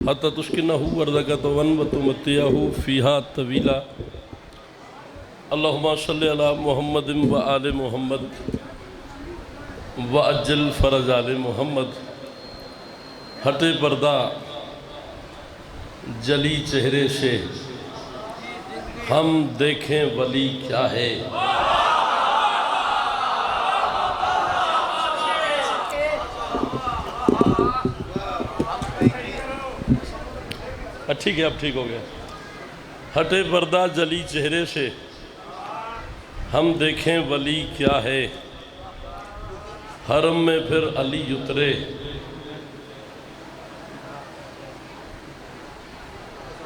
حتی تسکنہو ورزقتون وتمتعہو فیہا طویلا اللہم صلی علی محمد و آل محمد وعجل فرج آل محمد۔ ہٹے پردہ جلی چہرے سے ہم دیکھیں ولی کیا ہے۔ ٹھیک ہے، اب ٹھیک ہو گیا۔ ہٹے پردہ جلی چہرے سے ہم دیکھیں ولی کیا ہے، حرم میں پھر علی اترے۔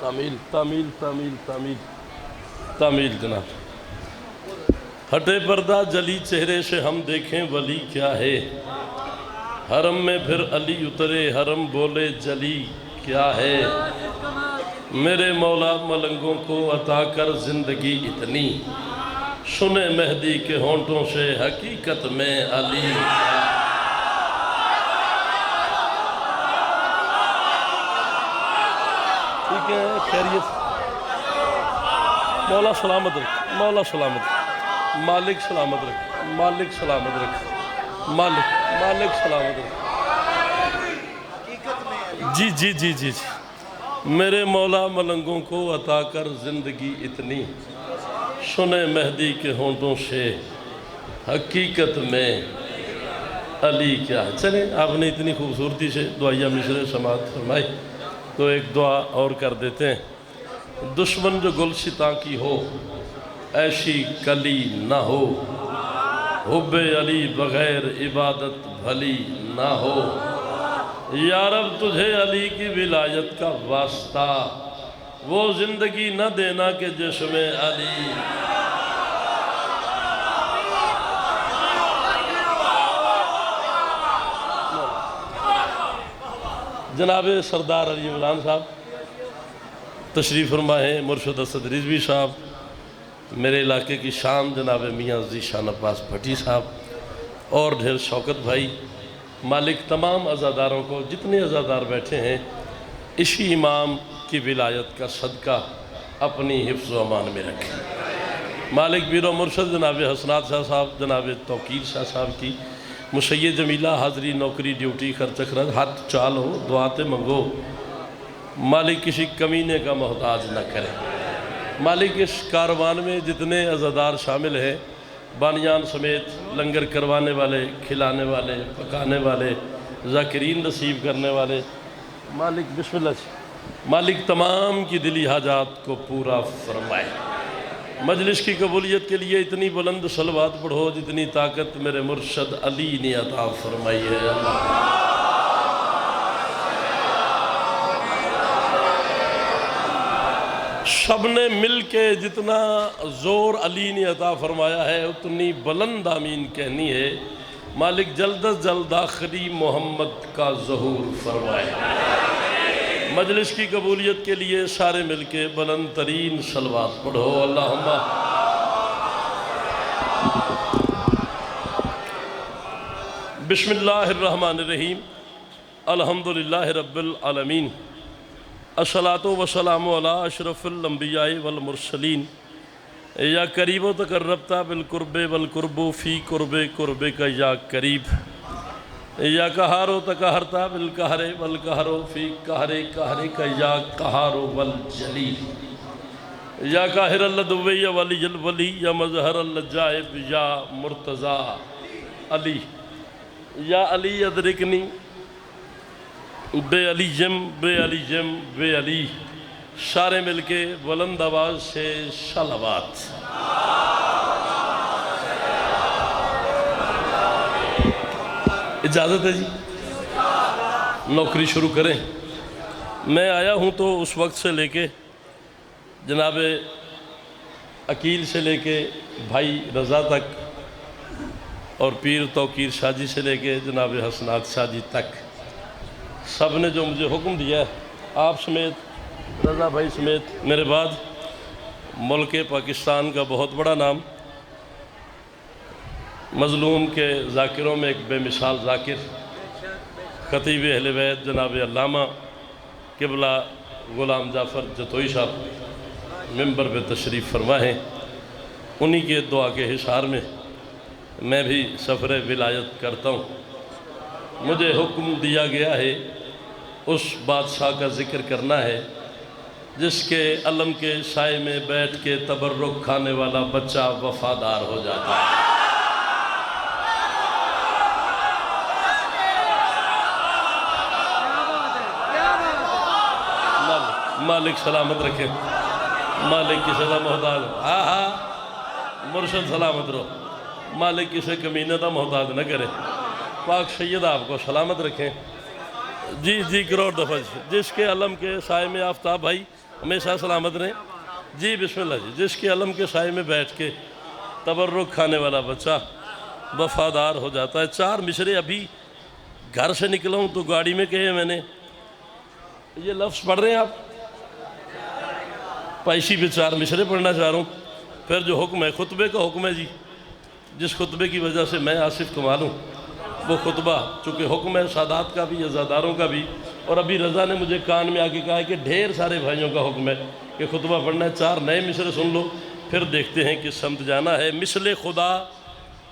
تعمیل تعمیل تعمیل تعمیل تعمیل جناب۔ ہٹے پردہ جلی چہرے سے ہم دیکھیں ولی کیا ہے، حرم میں پھر علی اترے، حرم بولے جلی کیا ہے۔ میرے مولا ملنگوں کو عطا کر زندگی اتنی، سنے مہدی کے ہونٹوں سے حقیقت میں علی۔ ٹھیک ہے، خیریت، مولا سلامت رکھ، مولا سلامت رکھ، مالک سلامت رکھ، مالک سلامت رکھ، مالک سلامت رکھ۔ جی جی جی جی جی، میرے مولا ملنگوں کو عطا کر زندگی اتنی، سنے مہدی کے ہونٹوں سے حقیقت میں علی کیا ہے۔ چلیں، آپ نے اتنی خوبصورتی سے دعائیہ مشرے سماعت فرمائی تو ایک دعا اور کر دیتے ہیں۔ دشمن جو گلشتاں کی ہو ایسی کلی نہ ہو، حب علی بغیر عبادت بھلی نہ ہو، یا رب تجھے علی کی ولایت کا واسطہ، وہ زندگی نہ دینا کہ جس میں علی۔ جناب سردار علی غلام صاحب تشریف فرما ہے، مرشد اسد رضوی صاحب، میرے علاقے کی شان جناب میاں ذیشان عباس بھٹی صاحب، اور ڈھیر شوکت بھائی۔ مالک تمام عزاداروں کو، جتنے عزادار بیٹھے ہیں، اسی امام کی ولایت کا صدقہ اپنی حفظ و امان میں رکھیں۔ مالک پیر و مرشد جناب حسنات شاہ صاحب، جناب توقیر شاہ صاحب کی مسید جمیلہ حاضری نوکری ڈیوٹی خرچ خرچ ہاتھ چالو دعاتے منگو، مالک کسی کمینے کا محتاج نہ کرے۔ مالک اس کاروان میں جتنے عزادار شامل ہیں، بانیان سمیت، لنگر کروانے والے، کھلانے والے، پکانے والے، ذاکرین رسیو کرنے والے، مالک بسم اللہ سے، مالک تمام کی دلی حاجات کو پورا فرمائے۔ مجلس کی قبولیت کے لیے اتنی بلند صلوات پڑھو جتنی طاقت میرے مرشد علی نے عطا فرمائی ہے۔ اللہ سب نے مل کے جتنا زور علی نے عطا فرمایا ہے اتنی بلند آمین کہنی ہے۔ مالک جلد از جلد آخری محمد کا ظہور فرمائے۔ مجلس کی قبولیت کے لیے سارے مل کے بلند ترین صلوات پڑھو۔ اللہم بسم اللہ الرحمن الرحیم، الحمدللہ رب العالمین، الصلاۃ والسلام علی اشرف الانبیاء والمرسلین، یا قریب و تقربتا بالقرب والقرب فی قرب قرب کا یا قریب، یا قہار و تقہرتا بالقہر والقہر فی قہر قہر کا یا قہار والجلیل، یا قاہر اللدو یا ولی الولی یا مظہر اللجائب یا مرتضی علی، یا علی ادرکنی بے علی جم بے علی جم بے علی۔ سارے مل کے بلند آواز سے صلوات۔ اجازت ہے جی، نوکری شروع کریں۔ میں آیا ہوں تو اس وقت سے لے کے جناب عقیل سے لے کے بھائی رضا تک، اور پیر توقیر شاہ جی سے لے کے جناب حسنات شاہ جی تک، سب نے جو مجھے حکم دیا ہے، آپ سمیت، رضا بھائی سمیت، میرے بعد ملک پاکستان کا بہت بڑا نام، مظلوم کے ذاکروں میں ایک بے مثال ذاکر، خطیب اہل بیت جناب علامہ قبلہ غلام جعفر جتوئی صاحب ممبر پہ تشریف فرما ہیں، انہی کے دعا کے حصار میں میں بھی سفر ولایت کرتا ہوں۔ مجھے حکم دیا گیا ہے اس بادشاہ کا ذکر کرنا ہے جس کے علم کے سائے میں بیٹھ کے تبرک کھانے والا بچہ وفادار ہو جاتا ہے۔ مالک سلامت رکھے، مالک کسی دا محتاج، مرشد سلامت رہو، مالک کسی کمینے دا محتاج نہ کرے، پاک سید آپ کو سلامت رکھیں۔ جی کروڑ دفعہ جس کے علم کے سائے میں آفتاب بھائی ہمیشہ سلامت رہیں۔ جی بسم اللہ جی، جس کے علم کے سائے میں بیٹھ کے تبرک کھانے والا بچہ وفادار ہو جاتا ہے۔ 4 مصرے ابھی گھر سے نکلا ہوں تو گاڑی میں کہے میں نے، یہ لفظ پڑھ رہے ہیں آپ؟ پیشی پہ 4 مصرے پڑھنا چاہ رہا ہوں، پھر جو حکم ہے خطبے کا حکم ہے جی، جس خطبے کی وجہ سے میں آصف کمال ہوں وہ خطبہ چونکہ حکم ہے سادات کا بھی عزاداروں کا بھی، اور ابھی رضا نے مجھے کان میں آگے کہا ہے کہ ڈھیر سارے بھائیوں کا حکم ہے کہ خطبہ پڑھنا ہے۔ 4 نئے مصرے سن لو پھر دیکھتے ہیں کہ سمت جانا ہے۔ مثل خدا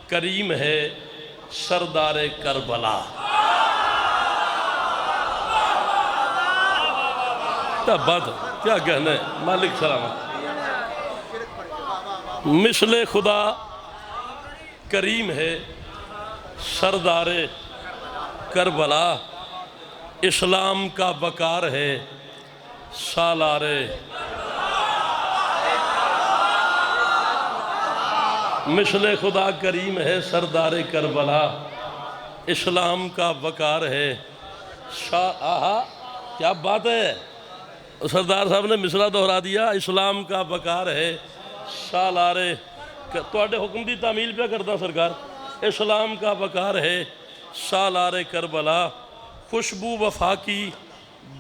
کریم ہے سردار کربلا، کیا بات ہے، کیا کہنا ہے، مالک سلامت۔ مثل خدا کریم ہے سردار کربلا، اسلام کا وقار ہے سالار۔ مثل خدا کریم ہے سردار کربلا، اسلام کا وقار ہے کیا بات ہے، سردار صاحب نے مصرع دہرا دیا، اسلام کا وقار ہے سالار۔ توڑے حکم دی تعمیل پہ کرتا سرکار، اسلام کا وقار ہے سالار کربلا، خوشبو وفا کی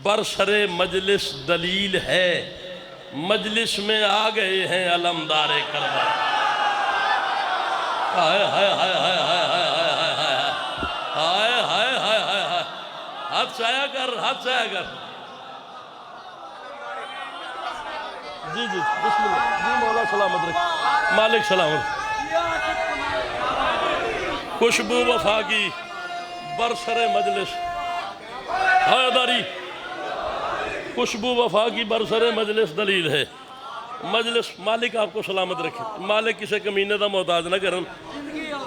برسر مجلس دلیل ہے، مجلس میں آ گئے ہیں علمدار کربلا۔ ہائے ہائے ہائے ہائے ہائے ہائے ہائے ہائے ہائے ہائے ہائے، ہاتھ چایا کر، ہاتھ چایا کر۔ جی بسم اللہ، جی مولا سلامت رکھ، مالک سلامت۔ خوشبو وفا کی برسر مجلس، حیداری، خوشبو وفا کی برسر مجلس دلیل ہے، مجلس مالک آپ کو سلامت رکھے، مالک کسی کمینے دا محتاج نہ کرن۔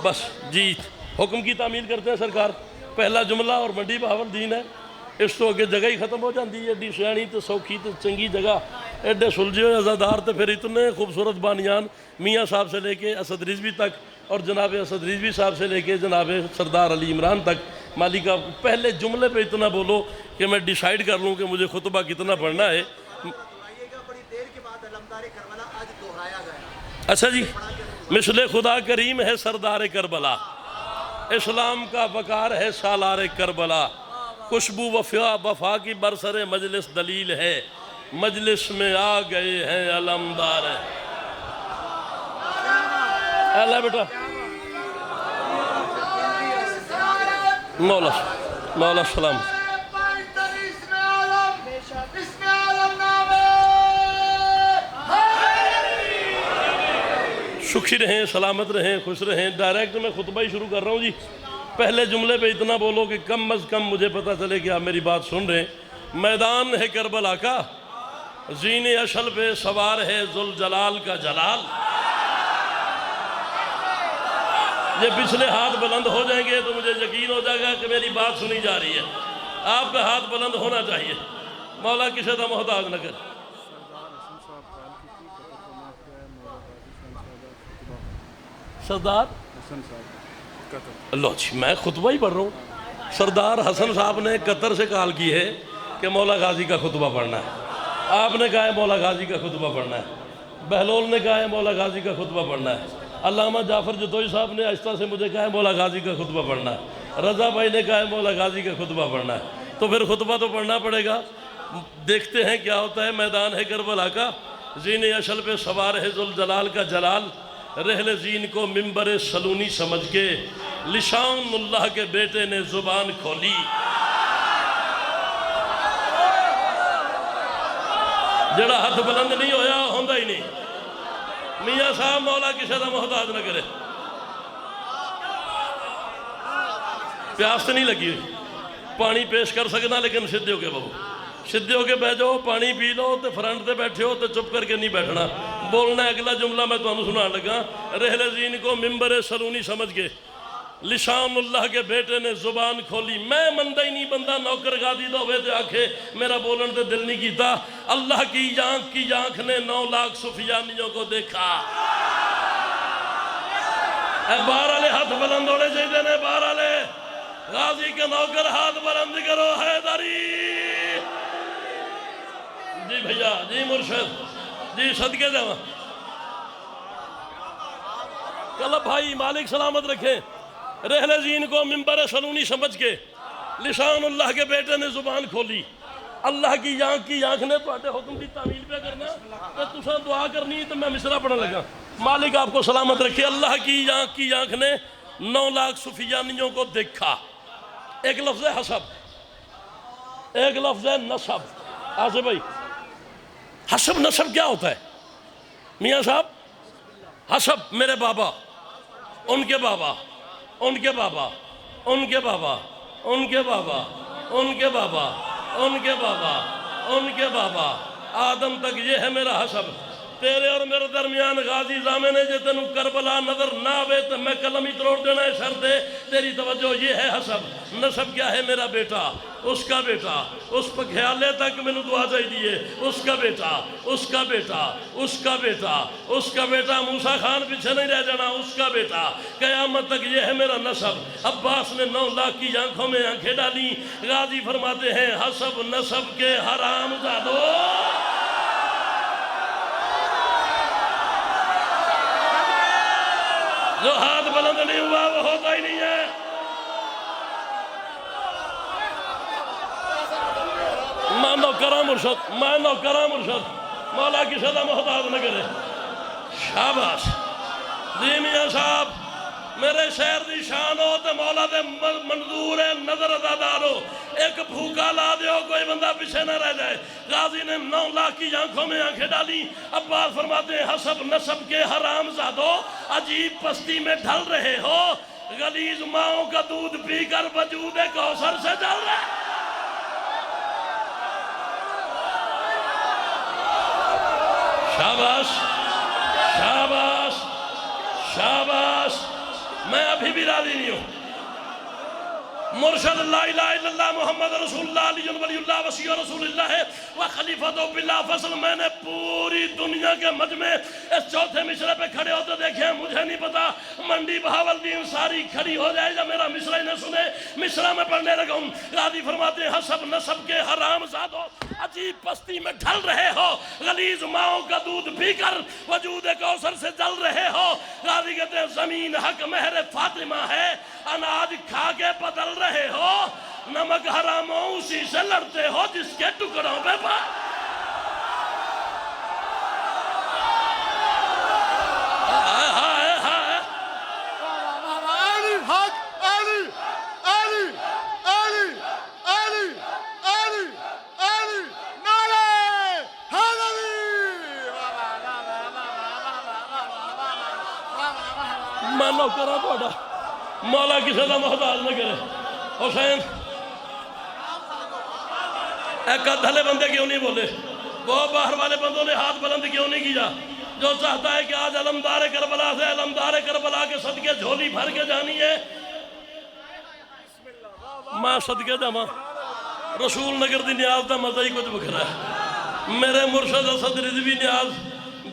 بس جی حکم کی تعمیل کرتے ہیں سرکار، پہلا جملہ اور منڈی بہاول دین ہے، اس تو اگے جگہ ہی ختم ہو جاندی ہے، ایڈی سیانی تو سوکھی تو چنگی جگہ، ایڈے سلجھے ہوئے عزادار تے پھر اتنے خوبصورت بانیان میاں صاحب سے لے کے اسد رضوی تک، اور جناب اسد رضوی صاحب سے لے کے جناب سردار علی عمران تک۔ مالک آپ پہلے جملے پہ اتنا بولو کہ میں ڈیسائیڈ کر لوں کہ مجھے خطبہ کتنا پڑھنا ہے۔ اچھا جی، مثل خدا کریم ہے سردار کربلا، اسلام کا وقار ہے سالار کربلا، خوشبو وفا کی برسر مجلس دلیل ہے، مجلس میں آ گئے ہیں علمدار۔ اللہ بیٹا مولا سلام۔ سکھی رہیں، سلامت رہیں، خوش رہیں۔ ڈائریکٹ میں خطبہ ہی شروع کر رہا ہوں جی، پہلے جملے پہ اتنا بولو کہ کم از کم مجھے پتا چلے کہ آپ میری بات سن رہے ہیں۔ میدان ہے کربلا کا، زین اشل پہ سوار ہے ذوالجلال کا جلال۔ یہ پچھلے ہاتھ بلند ہو جائیں گے تو مجھے یقین ہو جائے گا کہ میری بات سنی جا رہی ہے۔ آپ کا ہاتھ بلند ہونا چاہیے، مولا کسی دا محتاج نہ کر۔ سردار اللہ جی، میں خطبہ ہی پڑھ رہا ہوں۔ سردار حسن صاحب نے قطر سے کال کی ہے کہ مولا غازی کا خطبہ پڑھنا ہے، آپ نے کہا ہے مولا غازی کا خطبہ پڑھنا ہے، بہلول نے کہا ہے مولا غازی کا خطبہ پڑھنا ہے، علامہ جعفر جتوئی صاحب نے آہستہ سے مجھے کہا ہے مولا غازی کا خطبہ پڑھنا ہے، رضا بھائی نے کہا ہے مولا غازی کا خطبہ پڑھنا ہے، تو پھر خطبہ تو پڑھنا پڑے گا۔ دیکھتے ہیں کیا ہوتا ہے۔ میدان ہے کربلا کا، زین اشل پہ سوار ہے ذوالجلال کا جلال، رحل زین کو ممبر سلونی سمجھ کے لشان اللہ کے بیٹے نے زبان کھولی۔ جڑا ہاتھ بلند نہیں ہویا ہوندا ہی نہیں. میاں صاحب مولا کسی دا محتاج نہ کرے. پیاس تو نہیں لگی ہوئی, پانی پیش کر سکنا لیکن سدھے ہو کے بہو, سدھے ہو کے بیٹھ جاؤ, پانی پی لو تے فرنٹ تے بیٹھے ہو تے چپ کر کے نہیں بیٹھنا. بولنا ہے اگلا جملہ میں تمہیں سنان لگا. رحل زین کو ممبر سرونی سمجھ کے لشان اللہ کے بیٹے نے زبان کھولی. میں مندہ ہی نہیں بندہ نوکر غادی دو ہوئے تے آنکھیں میرا بولن تے دل نہیں کیتا. اللہ کی آنکھ نے 9 لاکھ سفیانیوں کو دیکھا. اے بہرحال ہاتھ بلند ہونے چاہیے نے, بہرحال غازی کے نوکر ہاتھ بلند کرو. حیدری جی بھیا, جی مرشد, جی صدقے جاواں. کلب بھائی مالک سلامت رکھیں. رحل زین کو ممبر سلونی سمجھ کے لسان اللہ کے بیٹے نے زبان کھولی. اللہ کی آنکھ نے تو آٹے حکم کی تعمیل پہ کرنا تو تساں دعا کرنی تو میں مصرع پڑھنے لگا. مالک آپ کو سلامت رکھے. اللہ کی آنکھ نے 9 لاکھ سفیانیوں کو دیکھا. ایک لفظ ہے حسب, ایک لفظ ہے نسب. آصف بھائی, حسب نسب کیا ہوتا ہے میاں صاحب؟ حسب میرے بابا, ان کے بابا, ان کے بابا, ان کے بابا, ان کے بابا, ان کے بابا, ان کے بابا, ان کے بابا, آدم تک یہ ہے میرا حسب. تیرے اور میرے درمیان غازی زامن ہے جے تینوں کربلا نظر نہ آوے تو میں قلم ہی تروڑ دینا ہے سر دے. تیری توجہ یہ ہے حسب. نسب کیا ہے؟ میرا بیٹا, اس کا بیٹا, اس پہ خیالے تک میں نے دعا چاہی دیئے, اس کا بیٹا, اس کا بیٹا, اس کا بیٹا, اس کا بیٹا. موسیٰ خان پیچھے نہیں رہ جانا, اس کا بیٹا. قیامت تک یہ ہے میرا نسب. عباس نے 9 لاکھ کی آنکھوں میں آنکھیں ڈالی. غازی فرماتے ہیں حسب نسب کے حرام زادو. جو ہاتھ بلند نہیں ہوا وہ ہوتا ہی نہیں ہے. میں نوکراں مرشد, میں نوکراں مرشد, مولا کی صدا محتاج نہ کرے. شاباش جی میاں صاحب, میرے شہر دی شان ہو تے مولا دے منظور نظر ادادارو. ایک بھوکا لا دیو, کوئی بندہ پیچھے نہ رہ جائے. غازی نے 9 لاکھ کی آنکھوں میں آنکھیں ڈالی. عباس فرماتے ہیں حسب نسب کے حرام زادو, عجیب پستی میں ڈھل رہے ہو. غلیظ ماؤں کا دودھ پی کر وجود کوثر سے جل رہے. شاباش شاباش شاباش. میں ابھی بھی راضی نہیں ہوں. مرشد لا الہ الا اللہ محمد رسول اللہ علی ولی اللہ وسیع رسول اللہ ہے وخلیفۃ باللہ فصل. میں نے پوری دنیا کے مجمع اس چوتھے مصرع پہ کھڑے ہوتے دیکھے ہیں. مجھے نہیں پتا منڈی بہاولدین ساری کھڑی ہو جائے یا میرا مصرع نہ سنے. مصرع میں پڑھنے لگا ہوں. غازی فرماتے ہیں حسب نسب کے حرام زادو, عجیب پستی میں ڈھل رہے ہو. غلیظ ماؤں کا دودھ پی کر وجود کوثر سے جل رہے ہو. غازی کہتے ہیں زمین حق مہر فاطمہ ہے, اناج کھا کے بدل رہے ہو. نمک حراموں اسی سے لڑتے ہو جس کے ٹکڑوں پہ میں نوکراں تہاڈا, مولا کسی دا محتاج نہ کرے. حسین ایک دھلے بندے کیوں نہیں بولے؟ وہ باہر والے بندوں نے ہاتھ بلند کیوں نہیں کیا؟ جو چاہتا ہے کہ آج علمدار کربلا سے علمدار کربلا کے صدقے جھولی بھر کے جانی ہے. میں صدقے جاواں, رسول نگر دی نیاز دا مزہ ہی کچھ بکھرا ہے. میرے مرشد اسد رضوی نیاز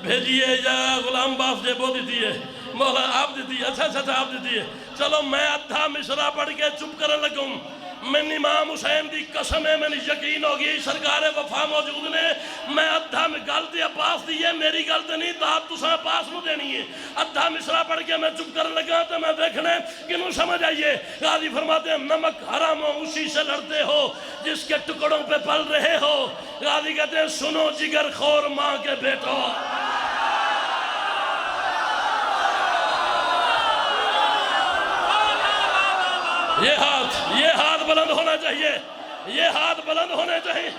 بھیجیے یا غلام باس جیبو دیتی ہے, مولا آپ دیتی ہے, اچھا آپ دیتی ہے. چلو میں ادھا مصرع پڑھ کے چپ کرنے لگوں. میں امام حسین دی قسم ہے, میں نے یقین ہوگی سرکار وفا موجود نے. میں ادھا میں گلتی عباس دی ہے, میری غلطی نہیں, داد تساں عباس نو دینی ہے. ادھا مصرع پڑھ کے میں چپ کرنے لگا تو میں دیکھنے کنوں سمجھ آئیے. غازی فرماتے ہیں نمک حراموں اسی سے لڑتے ہو جس کے ٹکڑوں پہ پل رہے ہو. غازی کہتے ہیں سنو جگر خور ماں کے بیٹو, یہ ہاتھ بلند ہونا چاہیے, یہ ہاتھ بلند ہونے چاہیے.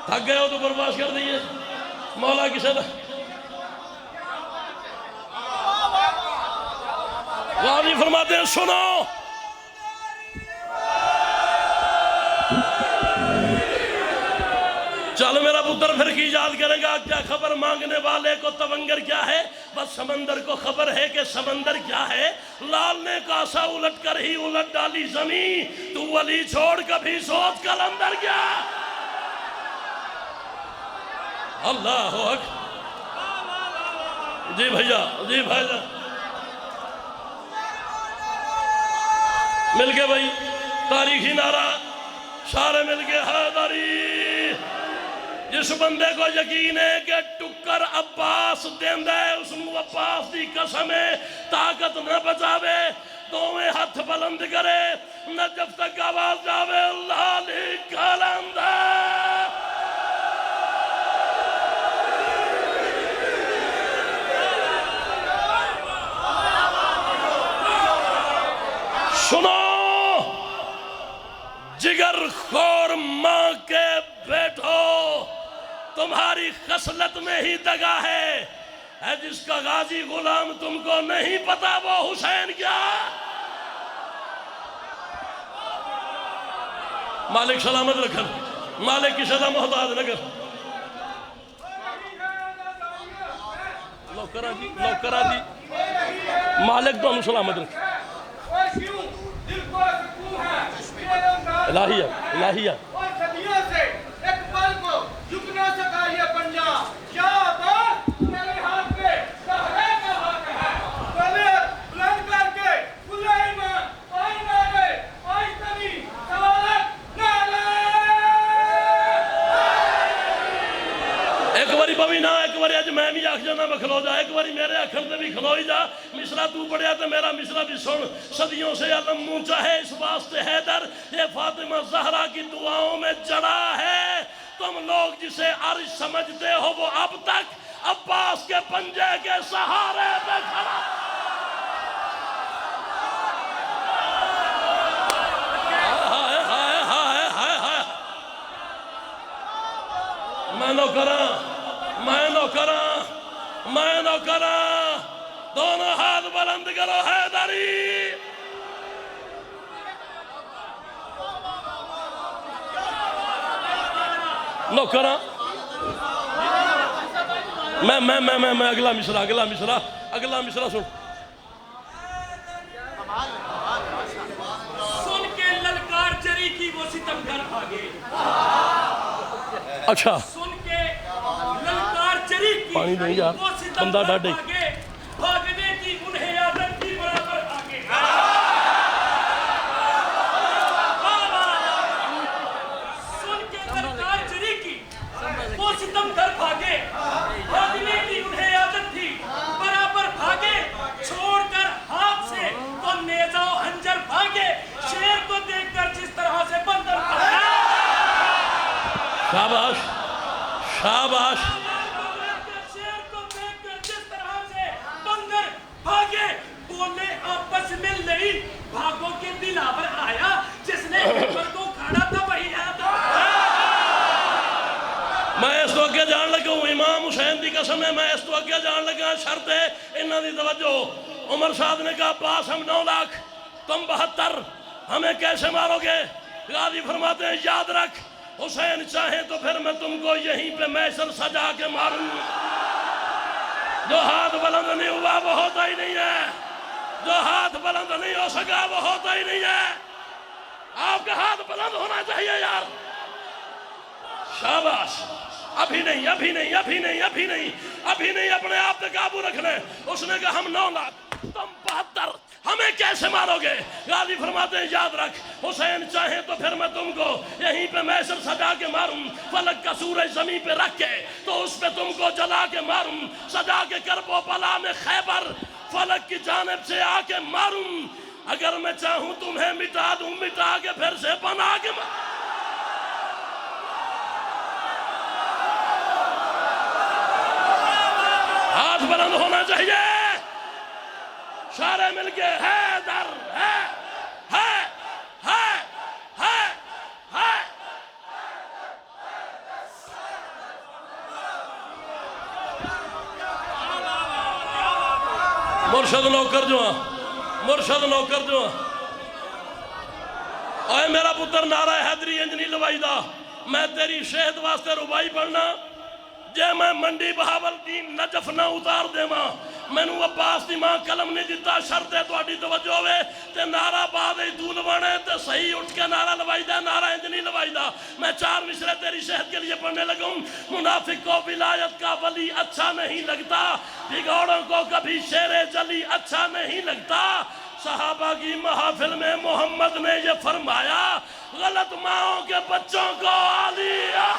تھک گئے ہو تو برباش کر دیئے مولا کی صدا غازی فرماتے ہیں سنو چل میرا پتر پھر کی یاد کرے گا کیا خبر مانگنے والے کو تونگر کیا ہے بس سمندر کو خبر ہے کہ سمندر کیا ہے لال نے کاسا الٹ کر ہی الٹ ڈالی زمین تو ولی چھوڑ کبھی سوچ کلندر کیا اللہ اکبر جی بھائیہ جی بھائیہ مل گئے بھائی تاریخی نعرہ سارے مل گئے حیدری جس بندے کو یقین ہے کہ ٹکر عباس دیندہ ہے اس نے عباس دی قسم ہے طاقت نہ بچاوے دوویں ہاتھ بلند کرے نہ جب تک آواز جاوے اللہ لی کلندہ سنو جگر خور ماں کے بیٹھو تمہاری خصلت میں ہی دگا ہے جس کا غازی غلام تم کو نہیں پتا وہ حسین کیا مالک سلامت رکھن مالک کی صدا محتاج نہ کر لوکرہ جی مالک تو ہم سلامت رکھن الہیہ الہیہ اور صدیوں سے ایک پل کو جھک نہ سکا یہ پنجا کیا بات میرے ہاتھ پہ سہرے کا حق ہے بلے بلند کر کے کھلا ایمان آئی نارے آئی تنی سوالت نارے ایک باری پوی نہ ایک باری اج میں بھی آکھ جانا بکھلو جا ایک باری میرے اکھر دے بھی کھلوئی جا مصرہ تو پڑھیا تو میرا مصرہ بھی سن صدیوں سے علم مونچا ہے اس واسطے حیدر یہ فاطمہ زہرا کی دعاؤں میں جڑا ہے تم لوگ جسے عرش سمجھتے ہو وہ اب تک عباس کے پنجے کے سہارے پہ کھڑا میں نو کراں دونوں ہاتھ بلند کرو حیدری نو کراں میں اگلا مصرع سن سن کے للکار جری کی وہ ستمگر بھاگے اچھا سن کے للکار جری کی پانی نہیں یار وہ بندہ ستمگر ڈاڈے بھاگے بھاگنے کی انہیں عادت کی برابر بھاگے سن کے للکار جری کی وہ ستمگر بھاگے بھاگنے کی انہیں عادت تھی برابر بھاگے چھوڑ کر ہاتھ سے تو نیزہ و ہنجر بھاگے شیر کو دیکھ کر جس طرح سے بندر بھاگا شاباش شاباش شیر کو دیکھ کر جس طرح سے بندر بھاگے بولے آپس میں لئی بھاگوں کے دلاور آیا جس نے ہمر کو کھاڑا تھا وہی آتا میں اس تو اگے جان لگا ہوں امام حسین دی قسم ہے میں اس تو اگے جان لگا شرط ہے انہاں دی توجہ عمر صاحب نے کہا پاس ہم 9 لاکھ تم 72 ہمیں کیسے مارو گے غازی فرماتے ہیں یاد رکھ حسین چاہیں تو پھر میں تم کو یہیں پہ میسر سجا کے ماروں جو ہاتھ بلند نہیں ہوا وہ ہوتا ہی نہیں ہے جو ہاتھ بلند نہیں ہو سکا وہ ہوتا ہی نہیں ہے آپ کا ہاتھ بلند ہونا چاہیے یار شاباش ابھی نہیں اپنے آپ پہ قابو رکھنے اس نے کہا ہم 9 لاکھ تم 72 ہمیں کیسے مارو گے غازی فرماتے ہیں یاد رکھ حسین چاہیں تو پھر میں تم کو یہیں پہ میسر سجا کے ماروں فلک کا سورج زمین پہ رکھ کے تو اس پہ تم کو جلا کے ماروں سجا کے کرب و بلا میں خیبر فلک کی جانب سے آ کے ماروں اگر میں چاہوں تمہیں مٹا دوں مٹا کے پھر سے بنا کے ماروں ہاتھ بلند ہونا چاہیے سارے مل کے حیدر مرشد نوکر جو ہاں، مرشد نوکر جو ہاں. اوے میرا پتر نعرہ حیدری انجنی لوائی دا، میں تیری شہد واسطے ربائی پڑھنا جے میں منڈی بہاول دین نجف نہ اتار دے ماں. میں نو عباس دی ماں قلم نہیں دیتا، شرط ہے تو اڈی توجہ ہوئے تے نعرہ بعد ہی تو لوانے تے صحیح اٹھ کے نعرہ لوائی دا، نعرہ انجنی لوائی دا. میں 4 مصرے تیری شہد کے لیے پڑھنے لگوں. منافق کو ولایت کا ولی اچھا نہیں لگتا، بگوڑوں کو کبھی شیر جلی اچھا نہیں لگتا. صحابہ کی محافل میں محمد نے یہ فرمایا، غلط ماؤں کے بچوں کو آلیا.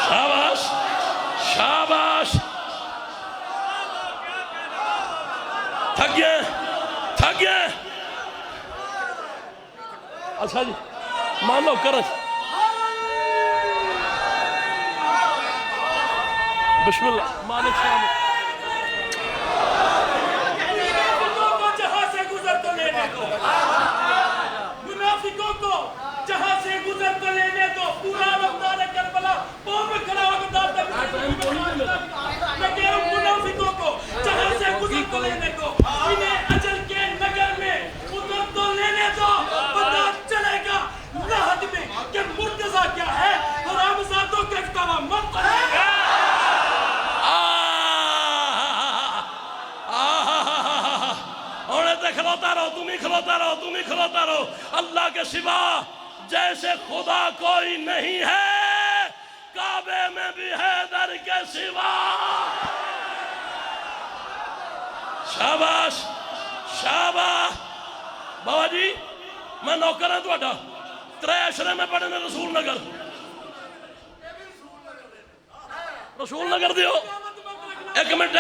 شاباش شاباش. تھک گئے تھک گئے. اچھا جی مانو کرش. بسم اللہ مالک صاحب. منافقوں کو جہاں سے گزر تو لینے دو، منافقوں کو جہاں سے گزر تو لینے دو. پورا رمضان کربلا پاؤں میں کھڑا ہو کے داد میں کہہ رہا ہوں منافقوں کو جہاں سے گزر تو لینے دو. انہیں اجل کے نگر میں اتر تو لینے دو. پتہ چلے گا لحد میں کہ مرتضیٰ کیا ہے، حرامزادوں کا افترا مت ہے. کھلوتا رہو، تم ہی کھلوتا رہو، تم ہی کھلوتا رہو. اللہ کے سوا جیسے خدا کوئی نہیں ہے، کعبے میں بھی حیدر کے سوا. شاباش شاباش. بابا جی میں نوکر ہوں تھوڑا. 3 عشرے میں پڑھنے رسول نگر. رسول نگر دیو. ایک منٹ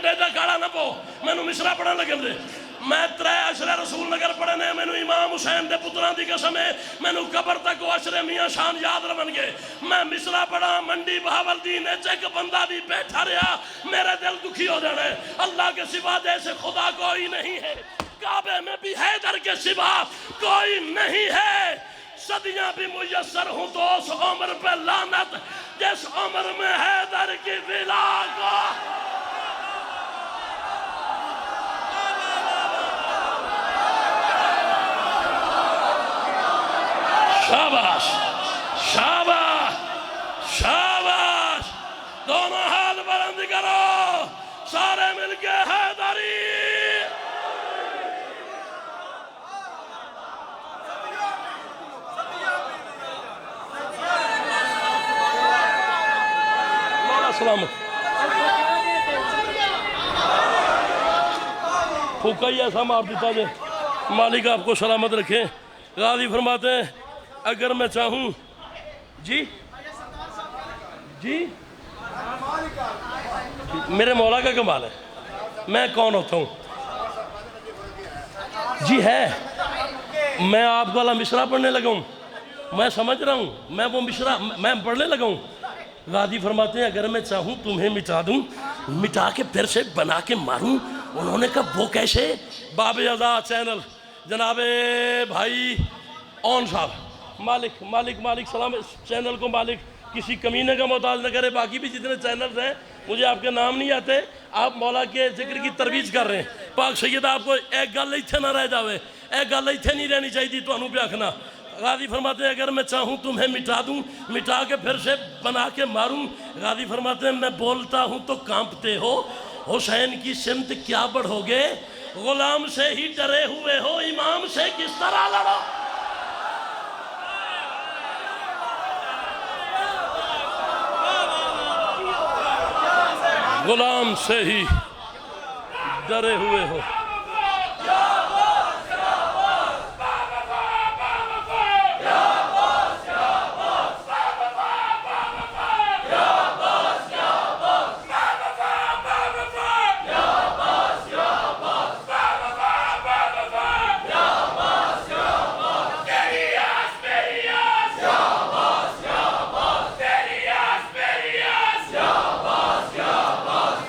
ایڈا کاڑا نہ پو. میں نو مصرا پڑھنے لگے دے. میں 3 عشرے رسول نگر پڑھنے. میں نو امام حسین دے پتران دی قسم ہے، میں نو قبر تک وہ عشرے میاں شان یاد رون گے. میں مصرا پڑھا منڈی بہاول دین ایک بندہ بھی بیٹھا رہا میرے دل دکھی ہو جانے. اللہ کے سوا جیسے خدا کوئی نہیں ہے، کعبے میں بھی حیدر کے سوا کوئی نہیں ہے. صدیاں بھی میسر ہوں تو اس عمر پہ لعنت جس عمر میں حیدر کی ولا کو. شاباش شاباش شاباش. دونوں ہاتھ بلند کرو سارے مل کے حیدری. مولا سلامت. پھوکا ہی ایسا مار دیتا جے. مالک آپ کو سلامت رکھیں. غازی فرماتے ہیں اگر میں چاہوں جی جی میرے مولا کا کمال ہے. میں کون ہوتا ہوں جی؟ ہے میں آپ کو اللہ مصرا پڑھنے لگا ہوں. میں سمجھ رہا ہوں میں وہ مصرا میں پڑھنے لگا ہوں. غازی فرماتے ہیں اگر میں چاہوں تمہیں مٹا دوں، مٹا کے پھر سے بنا کے ماروں. انہوں نے کہا وہ کیسے؟ باب ازا چینل جناب بھائی اون صاحب مالک سلام. چینل کو مالک کسی کمینے کا محتاج نہ کرے. باقی بھی جتنے چینلز ہیں مجھے آپ کے نام نہیں آتے. آپ مولا کے ذکر کی ترویج کر رہے ہیں. پاک سید آپ کو ایک گل ایتھے نہ رہ جاوے، ایک گل ایتھے نہیں رہنی چاہیے تو انہوں پہ آکھنا. غازی فرماتے ہیں اگر میں چاہوں تمہیں مٹا دوں، مٹا کے پھر سے بنا کے ماروں. غازی فرماتے ہیں میں بولتا ہوں تو کانپتے ہو، حسین کی سمت کیا بڑھو گے؟ غلام سے ہی ڈرے ہوئے ہو، امام سے کس طرح لڑو؟ غلام سے ہی ڈرے ہوئے ہو.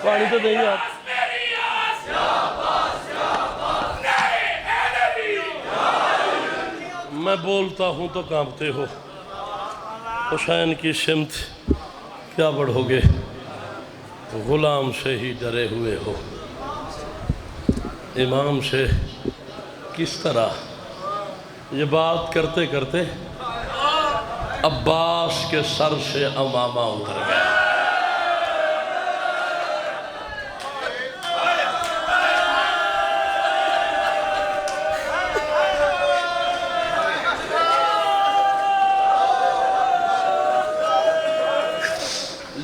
پانی تو دیں گے آپ. میں بولتا ہوں تو کانپتے ہو. حسین کی سمت کیا بڑھو گے، غلام سے ہی ڈرے ہوئے ہو، امام سے کس طرح؟ یہ بات کرتے کرتے عباس کے سر سے امامہ اتر گیا۔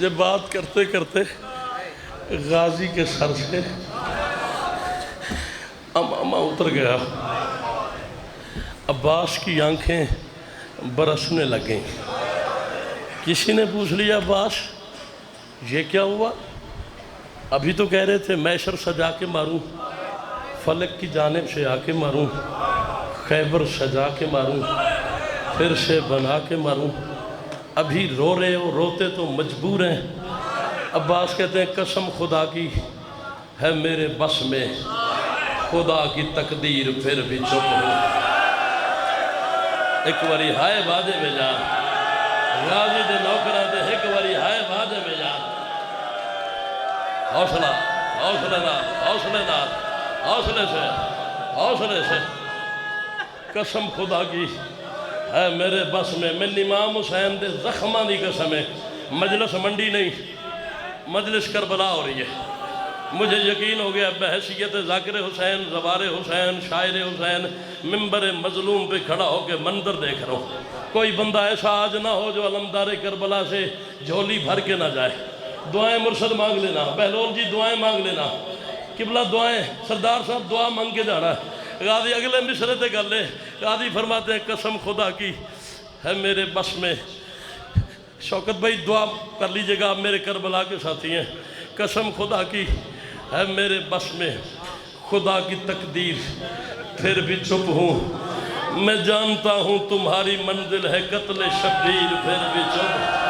یہ بات کرتے کرتے غازی کے سر سے امامہ اتر گیا۔ عباس کی آنکھیں برسنے لگیں۔ کسی نے پوچھ لیا عباس یہ کیا ہوا؟ ابھی تو کہہ رہے تھے میشر سجا کے ماروں، فلک کی جانب سے آ کے ماروں، خیبر سجا کے ماروں، پھر سے بنا کے ماروں، ابھی رو رہے ہو، روتے تو مجبور ہیں۔ عباس کہتے ہیں قسم خدا کی ہے میرے بس میں، خدا کی تقدیر پھر بھی چپ ہو۔ ایک واری ہائے وعدے میں جا، غازی دے نوکرہ دے ایک واری ہائے وعدے میں جا۔ حوصلہ، حوصلے نال، حوصلے نال، حوصلے سے قسم خدا کی ہے میرے بس میں، من امام حسین دے زخمہ دی قسم ہے۔ مجلس منڈی نہیں، مجلس کربلا ہو رہی ہے۔ مجھے یقین ہو گیا بحیثیت ذاکر حسین، زوار حسین، شاعر حسین، ممبر مظلوم پہ کھڑا ہو کے منظر دیکھ رہا ہوں۔ کوئی بندہ ایسا آج نہ ہو جو علمدار کربلا سے جھولی بھر کے نہ جائے۔ دعائیں مرشد مانگ لینا، بہلول جی دعائیں مانگ لینا، قبلہ دعائیں، سردار صاحب دعا مانگ کے جانا ہے۔ غازی اگلے مصرے تے گل لے، غازی فرماتے ہیں قسم خدا کی ہے میرے بس میں۔ شوکت بھائی دعا کر لیجئے گا، آپ میرے کربلا کے ساتھی ہیں۔ قسم خدا کی ہے میرے بس میں، خدا کی تقدیر پھر بھی چپ ہوں، میں جانتا ہوں تمہاری منزل ہے قتل شبیر پھر بھی چپ۔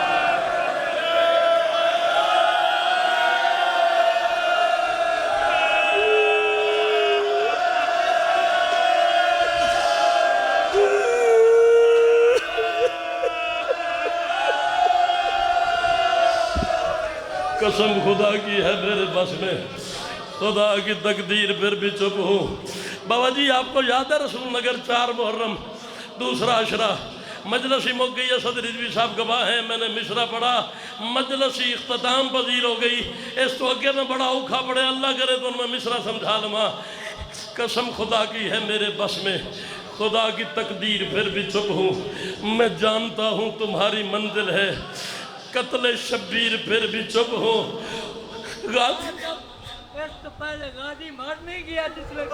قسم خدا کی ہے میرے بس میں، خدا کی تقدیر پھر بھی چپ ہوں۔ بابا جی آپ کو یاد ہے رسول نگر 4 محرم دوسرا عشرہ، مجلسی مک گئی، اسد رضوی صاحب گواہ ہیں، میں نے مصرع پڑھا، مجلسی اختتام پذیر ہو گئی۔ اس تو اگے میں بڑا اوکھا پڑے، اللہ کرے تو ان میں مصرع سمجھا لما۔ قسم خدا کی ہے میرے بس میں، خدا کی تقدیر پھر بھی چپ ہوں، میں جانتا ہوں تمہاری منزل ہے قتل شبیر پھر بھی چپ ہو۔ اس تو پہلے غازی مارنے گیا جس میں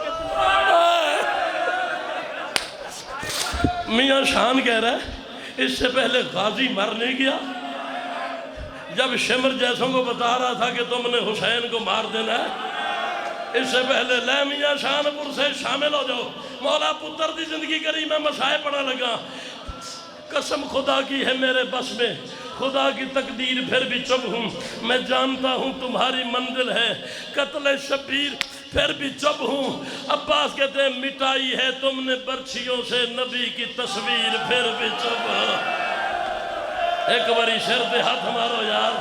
میاں شان کہہ رہا ہے اس سے پہلے غازی مرنے گیا، جب شمر جیسوں کو بتا رہا تھا کہ تم نے حسین کو مار دینا ہے، اس سے پہلے لے میاں شان پور سے شامل ہو جاؤ، مولا پتر دی زندگی کری میں مسائے پڑھا لگا۔ قسم خدا کی ہے میرے بس میں، خدا کی تقدیر پھر بھی چپ ہوں، میں جانتا ہوں تمہاری منزل ہے قتل شبیر پھر بھی چپ ہوں۔ عباس کہتے ہیں مٹائی ہے تم نے برچھیوں سے نبی کی تصویر پھر بھی چپ ہوں۔ ایک باری سر پہ ہاتھ مارو یار،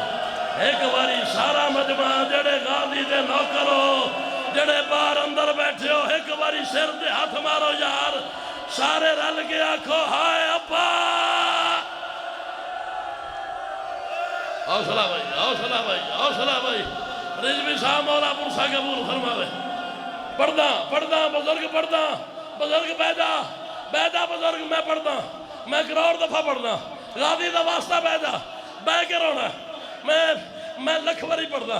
ایک باری سارا مجمع جڑے غازی دے نوکر ہو، جڑے باہر اندر بیٹھے ہو، ایک باری سر پہ ہاتھ مارو یار، سارے رل کے آنکھو ہائے ابا۔ حوصلہ بھائی، حوصلہ بھائی، حوصلہ بھائی، رضوی صاحب مولا پرسا قبول فرماوے۔ پڑھدا بزرگ پڑھدا، بزرگ بیدا بزرگ میں پڑھدا، میں کروڑ دفعہ پڑھدا، غازی دا واسطہ بیدا، بے کے رونا، میں لکھ باری پڑھدا۔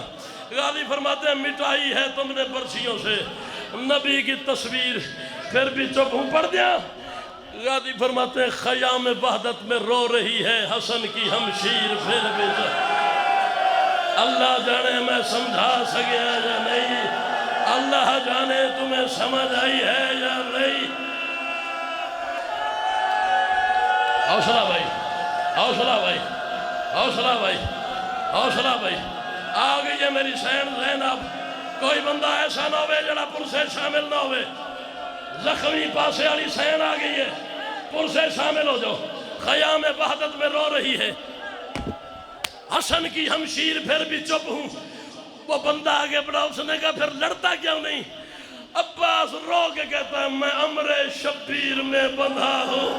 غازی فرماتے ہیں مٹائی ہے تم نے برچھیوں سے نبی کی تصویر پھر بھی چپ ہوں۔ پڑھ دیا۔ غازی فرماتے ہیں خیام وحدت میں رو رہی ہے حسن کی ہمشیر پھر بھی چپ۔ اللہ جانے میں سمجھا سکیا یا نہیں، اللہ جانے تمہیں سمجھ آئی ہے یا نہیں۔ حوصلہ بھائی، حوصلہ بھائی، حوصلہ بھائی، حوصلہ بھائی۔ آ گئی ہے میری سین زینب، کوئی بندہ ایسا نہ ہوئے جڑا پرسے شامل نہ ہوئے۔ زخمی پاسے والی سین آ گئی ہے، پرسے شامل ہو جاؤ۔ خیام وحدت میں رو رہی ہے، حسن کی ہمشیر پھر بھی چپ ہوں۔ وہ بندہ آگے بڑھا، اس نے کہا پھر لڑتا کیوں نہیں؟ عباس رو کے کہتا ہے میں امر شبیر میں بندھا ہوں۔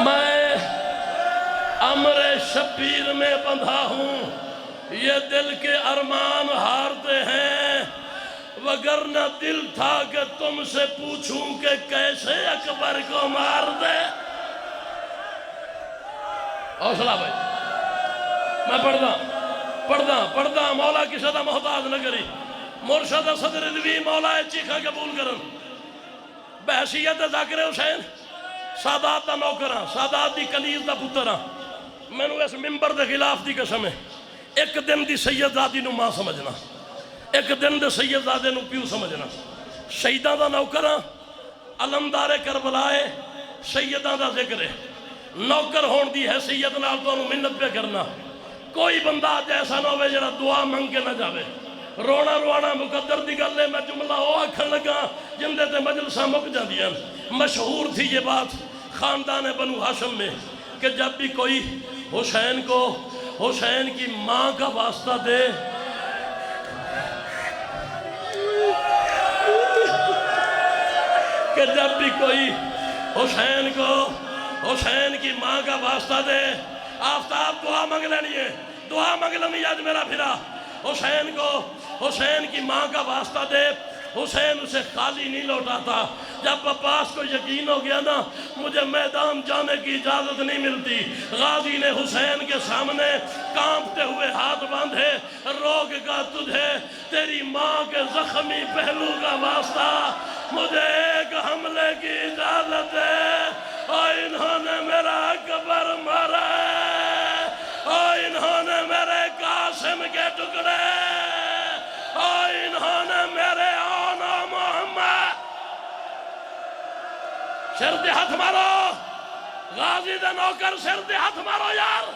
میں امر شبیر میں بندھا ہوں، یہ دل کے ارمان ہارتے ہیں، وگرنہ دل تھا کہ تم سے پوچھوں کہ کیسے اکبر کو مار دے۔ حوصلہ بھائی، میں پڑھدا مولا کسی دا محتاج نہ کری، مرشد صدر رضوی مولا چیخا قبول کرن، بحثیت ذاکر حسین سادات دا نوکراں، سادات دی کنیز دا پتراں، میں نو اس ممبر دے خلاف دی قسم ہے، ایک دن دی سید زادی نو ماں سمجھنا، ایک دن دے سید زادے نو پیو سمجھنا، شہیداں دا نوکراں، علمدار کربلائے سیداں دا ذکر ہے، نوکر ہون دی حیثیت نال تو انہوں منت پہ کرنا، کوئی بندہ جیسا نہ ہوئے جڑا دعا منگ کے نہ جاوے، رونا روانا مقدر دی گل ہے۔ میں جملہ ہو آکھن لگا جن دے تے مجلسہ مک جاندیاں، مشہور تھی یہ بات خاندان بنو ہاشم میں کہ جب بھی کوئی حسین کو حسین کی ماں کا واسطہ دے، کہ جب بھی کوئی حسین کو حسین کی ماں کا واسطہ دے، آفتاب دعا منگ لینی ہے، دعا منگ لینی آج میرا پھرا، حسین کو حسین کی ماں کا واسطہ دے، حسین اسے خالی نہیں لوٹاتا۔ جب عباس کو یقین ہو گیا نا مجھے میدان جانے کی اجازت نہیں ملتی، غازی نے حسین کے سامنے کانپتے ہوئے ہاتھ باندھے، روگ کا تجھے تیری ماں کے زخمی پہلو کا واسطہ، مجھے ایک حملے کی اجازت ہے، اور انہوں نے میرا اکبر مارا ہے، اور انہوں نے میرے قاسم کے ٹکڑے، اور انہوں نے میرے آن و محمد۔ سر دے ہاتھ مارو، غازی دے نوکر سر دے ہاتھ مارو یار۔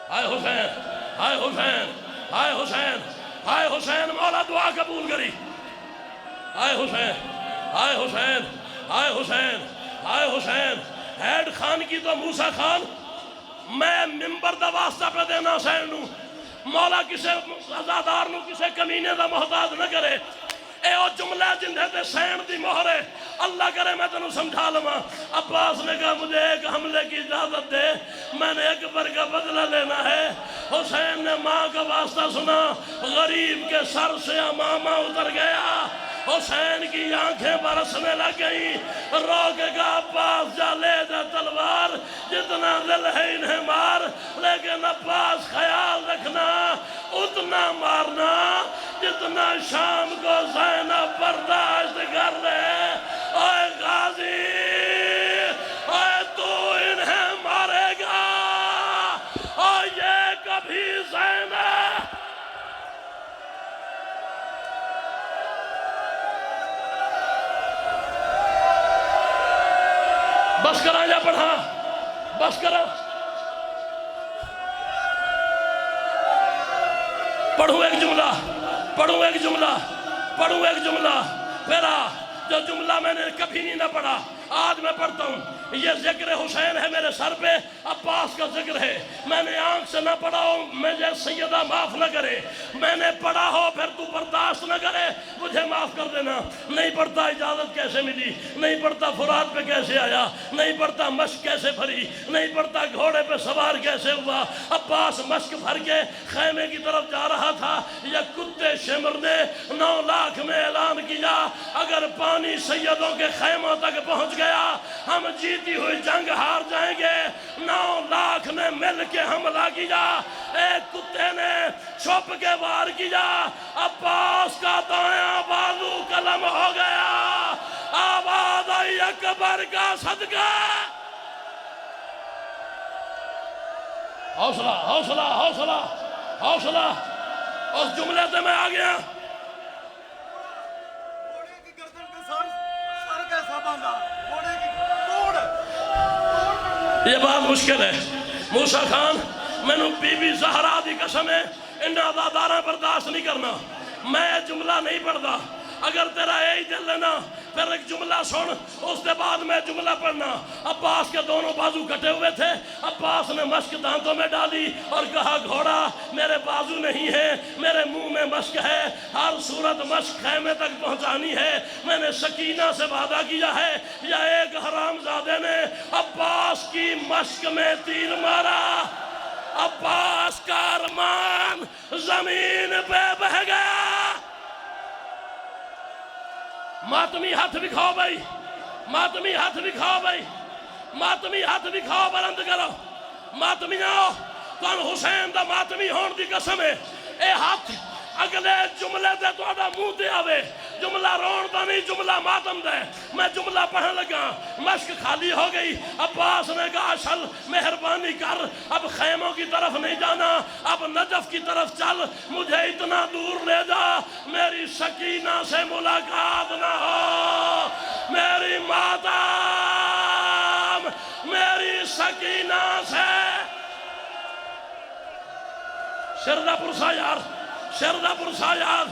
ہائے حسین، ہائے حسین، ہائے حسین، ہائے حسین، مولا دعا قبول کری۔ ہائے حسین، ہائے حسین، ہائے حسین، ہائے حسین، ہیڈ خان کی تو موسیٰ خان، میں ممبر دا واسطہ پہ دینا حسین نو، مولا کسے عزادار نو کسے کمینے دا محتاج نہ کرے، اے او جملہ جندے تے سین دی مہر ہے، اللہ کرے میں تنو سمجھا لما۔ عباس نے کہا مجھے ایک حملے کی اجازت دے، میں نے اکبر کا بدلہ لینا ہے۔ حسین نے ماں کا واسطہ سنا، غریب کے سر سے امامہ اتر گیا، حسین کی آنکھیں برسنے لگ گئیں، روکے گا عباس جا لے جا تلوار، جتنا دل ہے انہیں مار، لیکن عباس خیال رکھنا اتنا مارنا جتنا شام کو زینب برداشت کر لے۔ اے غازی، اے تو انہیں مارے گا، اور یہ کبھی زینب۔ بس کرا یا پڑھا، بس کرا، پڑھوں ایک جملہ، پڑھوں ایک جملہ، پڑھوں ایک جملہ، پھیرا جو جملہ میں نے کبھی نہیں نہ پڑھا آج میں پڑھتا ہوں۔ یہ ذکر حسین ہے میرے سر پہ، عباس کا ذکر ہے، میں نے آنکھ سے نہ پڑھا ہو مجھے سیدہ معاف نہ کرے، میں نے پڑھا ہو پھر تو برداشت نہ کرے مجھے معاف کر دینا۔ نہیں پڑھتا اجازت کیسے ملی، نہیں پڑھتا فرات پہ کیسے آیا، نہیں پڑھتا مشک کیسے بھری، نہیں پڑھتا گھوڑے پہ سوار کیسے ہوا۔ عباس مشک بھر کے خیمے کی طرف جا رہا تھا، یہ کتے شمر نے 9 لاکھ میں اعلان کیا اگر پانی سیدوں کے خیموں تک پہنچ گیا ہم جیتی ہوئی جنگ ہار جائیں گے۔ 9 لاکھ نے مل کے حملہ کیا، ایک کتے نے چھپ کے وار کیا، عباس کا دایاں بازو قلم ہو گیا، آواز آئی اکبر کا صدقہ۔ حوصلہ حوصلہ حوصلہ حوصلہ، اس جملے سے میں آ گیا۔ گھوڑے کی گردن کے سر کیسا باندھا، گھوڑے کی توڑ۔ یہ بات مشکل ہے موسیٰ خان، میں نے بی بی زہرا دی قسم ہے انہاں عزاداراں برداشت نہیں کرنا، میں جملہ نہیں پڑھتا، اگر تیرا یہی دل ہے نا پھر ایک جملہ سن، اس کے بعد میں جملہ پڑھنا۔ عباس کے دونوں بازو کٹے ہوئے تھے، عباس نے مشک دانتوں میں ڈالی اور کہا گھوڑا میرے بازو نہیں ہے، میرے منہ میں مشک ہے، ہر صورت مشک خیمے تک پہنچانی ہے۔ میں نے سکینہ سے وعدہ کیا ہے یا ایک حرامزادے نے عباس کی مشک میں تیر مارا، عباس کا ارمان زمین پہ بہ گیا۔ ماتمی ہاتھ دکھاؤ بھائی، ماتمی ہاتھ دکھاؤ بھائی، ماتمی ہاتھ دکھاؤ، بلند کرو ماتمی آؤ۔ کون حسین دا ماتمی ہون دی قسم ہے، اے ہاتھ اگلے جملے دے تو آدھا منہ دے آوے، جملہ رون دا نہیں، جملہ ماتم دے۔ میں جملہ پڑھنے لگا، مشک خالی ہو گئی۔ عباس نے کہا شل مہربانی کر، اب خیموں کی طرف نہیں جانا، اب نجف کی طرف چل، مجھے اتنا دور لے جا میری سکینہ سے ملاقات نہ ہو، میری ماتم میری سکینہ سے۔ شردہ پرسا یار، شردہ پرسا یار،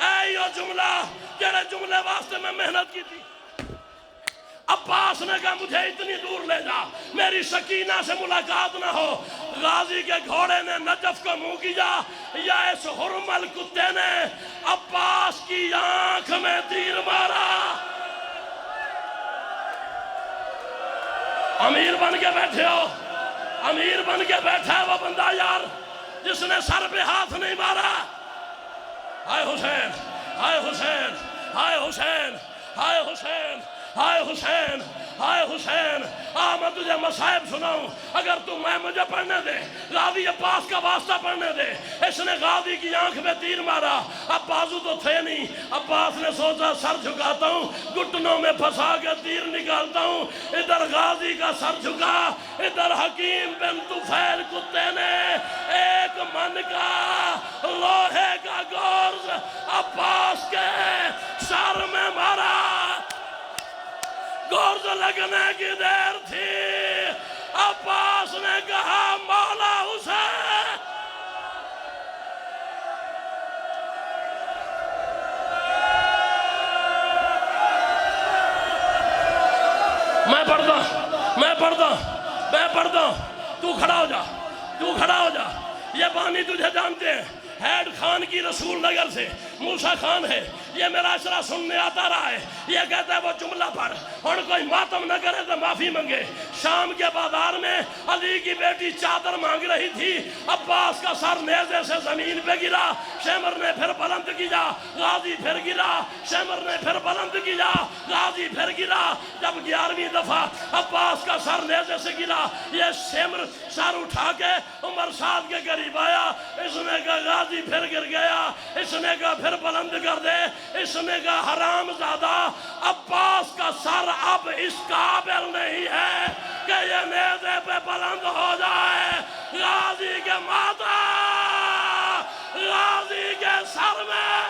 اے یہ جملہ کیڑے جملے واسطے میں محنت کی تھی۔ عباس نے کہا مجھے اتنی دور لے جا میری سکینہ سے ملاقات نہ ہو۔ غازی کے گھوڑے نے نجف کو منہ کیا یا اس حرمل کتے نے عباس کی آنکھ میں تیر مارا۔ امیر بن کے بیٹھے ہو، امیر بن کے بیٹھا ہے وہ بندہ یار جس نے سر پہ ہاتھ نہیں مارا۔ ہائے حسین، ہائے حسین، ہائے حسین، ہائے حسین، ہائے حسین، ہائے حسین۔ میں تجھے مصائب سناؤں، اگر میں مجھے پڑھنے دے، غازی عباس کا واسطہ پڑھنے دے۔ اس نے غازی کی آنکھ میں تیر مارا، اب بازو تو تھے نہیں۔ عباس نے سوچا سر جھکاتا ہوں، گھٹنوں میں پھنسا کے تیر نکالتا ہوں۔ ادھر غازی کا سر جھکا، ادھر حکیم بن طفیل کتے نے ایک من کا لوہے کا گورز عباس کے سر میں مارا۔ گورز لگنے کی دیر تھی، عباس نے کہا مولا حسین۔ میں پڑھتا ہوں، تو کھڑا ہو جا، تو کھڑا ہو جا۔ یہ بانی تجھے جانتے ہیں، ہیڈ خان کی رسول نگر سے موسیٰ خان ہے، یہ میرا اشرا سننے آتا رہا ہے۔ یہ کہتا ہے وہ جملہ پڑھ، اور کوئی ماتم نہ کرے تو معافی منگے۔ شام کے بازار میں علی کی بیٹی چادر مانگ رہی تھی، عباس کا سر نیزے سے زمین پہ گرا، شمر نے پھر بلند کیا، غازی پھر گرا، شمر نے پھر بلند کیا، غازی پھر گرا۔ جب 11ویں دفعہ عباس کا سر نیزے سے گرا، یہ شمر سر اٹھا کے عمر سعد کے قریب آیا، اس نے کہا غازی پھر گر گیا، اس نے کہا پھر بلند کر دے، اس نے کہا حرام زادہ عباس کا سر اب اس قابل نہیں ہے کہ یہ نیزے پہ بلند ہو جائے۔ غازی کے ماتا، غازی کے سر میں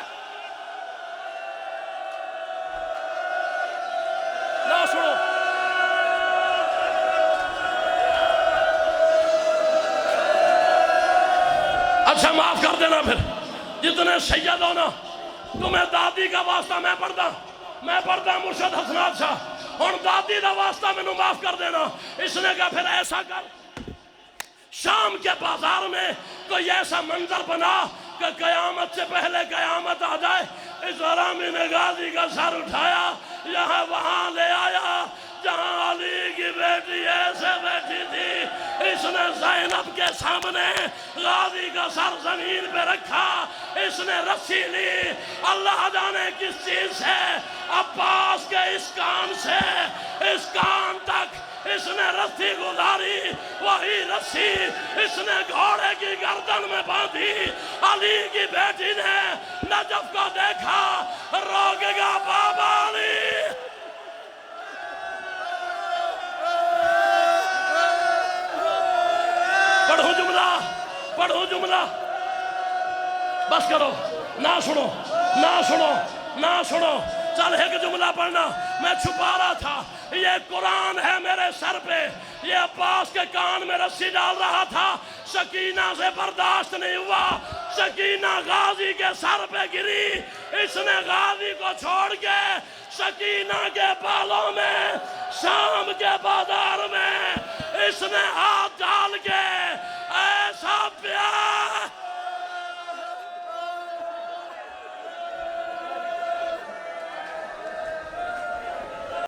نہ سنو، اچھا معاف کر دینا پھر جتنے سید ہو نا، تمہیں دادی کا واسطہ میں پڑھتا مرشد حسنات شاہ، اور دادی کا واسطہ میں نے معاف کر دینا۔ اس نے کہا پھر ایسا کر، شام کے بازار میں کوئی ایسا منظر بنا کہ قیامت سے پہلے قیامت آ جائے۔ اس حرامی نے غازی کا سر اٹھایا، یہاں وہاں لے آیا جہاں علی کی بیٹی ایسے بیٹھی تھی۔ اس نے زینب کے سامنے غازی کا سر زمین پہ رکھا، اس نے رسی لی، اللہ جانے کس چیز سے، عباس کے اس کان سے اس کان تک اس نے رسی گزاری، وہی رسی اس نے گھوڑے کی گردن میں باندھی۔ علی کی بیٹی نے نجف کو دیکھا، روکے گا بابا علی۔ پڑھو جملہ، بس کرو، نہ سنو، چل ایک جملہ پڑھنا۔ میں چھپا رہا تھا، یہ قرآن ہے میرے سر پہ، یہ عباس کے کان میں رسی ڈال رہا تھا، سکینہ سے برداشت نہیں ہوا، سکینہ غازی کے سر پہ گری، اس نے غازی کو چھوڑ کے سکینہ کے بالوں میں شام کے بازار میں اس نے ہاتھ ڈال کے